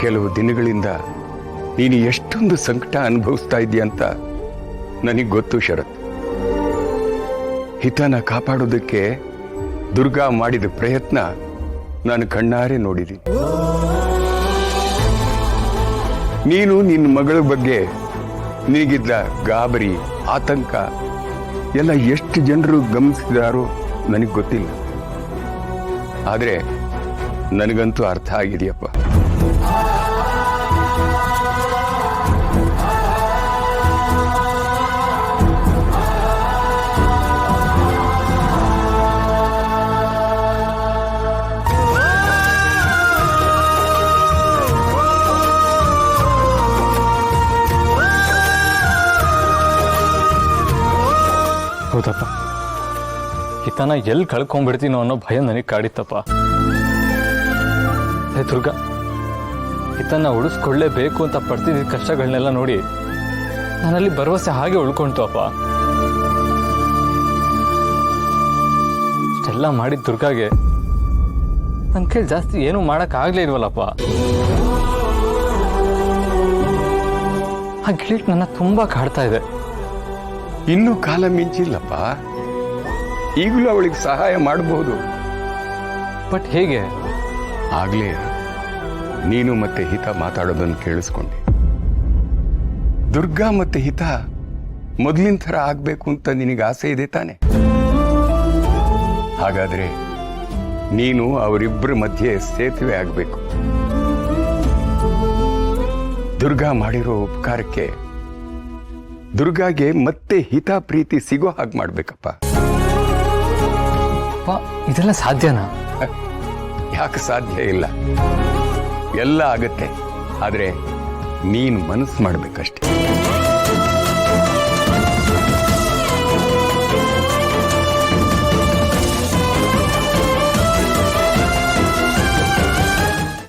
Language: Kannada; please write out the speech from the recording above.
ಕೆಲವು ದಿನಗಳಿಂದ ನೀನು ಎಷ್ಟೊಂದು ಸಂಕಟ ಅನುಭವಿಸ್ತಾ ಇದೀಯ ಅಂತ ನನಗೆ ಗೊತ್ತು ಶರತ್. ಹಿತನ ಕಾಪಾಡೋದಕ್ಕೆ ದುರ್ಗಾ ಮಾಡಿದ ಪ್ರಯತ್ನ ನಾನು ಕಣ್ಣಾರೆ ನೋಡಿದ್ದೀನಿ. ನೀನು ನಿನ್ನ ಮಗಳ ಬಗ್ಗೆ ನಿನಗಿದ್ದ ಗಾಬರಿ, ಆತಂಕ ಎಲ್ಲ ಎಷ್ಟು ಜನರು ಗಮನಿಸಿದಾರೋ ನನಗೆ ಗೊತ್ತಿಲ್ಲ. ಆದರೆ ನನಗಂತೂ ಅರ್ಥ ಆಗಿದೆಯಪ್ಪ. ಹೌದಪ್ಪ, ಹಿತನ ಎಲ್ಲಿ ಕಳ್ಕೊಂಡ್ಬಿಡ್ತೀನೋ ಅನ್ನೋ ಭಯ ನನಗೆ ಕಾಡಿತ್ತಪ್ಪ. ಹೇ ದುರ್ಗಾ, ಹಿತನ ಉಳಿಸ್ಕೊಳ್ಳೇಬೇಕು ಅಂತ ಪಡ್ತಿದ್ದ ಕಷ್ಟಗಳನ್ನೆಲ್ಲ ನೋಡಿ ನನ್ನಲ್ಲಿ ಭರವಸೆ ಹಾಗೆ ಉಳ್ಕೊಂತು ಅಪ್ಪ. ಇಷ್ಟೆಲ್ಲ ಮಾಡಿದ ದುರ್ಗಾಗೆ ನನ್ನ ಕೈಲಿ ಜಾಸ್ತಿ ಏನೂ ಮಾಡೋಕ್ಕಾಗಲೇ ಇಲ್ವಲ್ಲಪ್ಪ. ಆ ಗಿಲ್ಟ್ ನನ್ನ ತುಂಬಾ ಕಾಡ್ತಾ ಇದೆ. ಇನ್ನೂ ಕಾಲ ಮಿಂಚಿಲ್ಲಪ್ಪ. ಈಗಲೂ ಅವಳಿಗೆ ಸಹಾಯ ಮಾಡಬಹುದು. ಬಟ್ ಹೇಗೆ? ಆಗ್ಲೇ ನೀನು ಮತ್ತೆ ಹಿತ ಮಾತಾಡೋದನ್ನು ಕೇಳಿಸ್ಕೊಂಡೆ. ದುರ್ಗಾ ಮತ್ತೆ ಹಿತ ಮೊದಲಿನ ಥರ ಆಗ್ಬೇಕು ಅಂತ ನಿನಗೆ ಆಸೆ ಇದೆ ತಾನೆ? ಹಾಗಾದ್ರೆ ನೀನು ಅವರಿಬ್ಬರ ಮಧ್ಯೆ ಸೇತುವೆ ಆಗ್ಬೇಕು. ದುರ್ಗಾ ಮಾಡಿರೋ ಉಪಕಾರಕ್ಕೆ ದುರ್ಗಾಗೆ ಮತ್ತೆ ಹಿತ ಪ್ರೀತಿ ಸಿಗೋ ಹಾಗೆ ಮಾಡ್ಬೇಕಪ್ಪ. ಇದೆಲ್ಲ ಸಾಧ್ಯನಾ? ಯಾಕೆ ಸಾಧ್ಯ ಇಲ್ಲ? ಎಲ್ಲ ಆಗತ್ತೆ. ಆದ್ರೆ ನೀನ್ ಮನಸ್ಸು ಮಾಡ್ಬೇಕಷ್ಟೆ.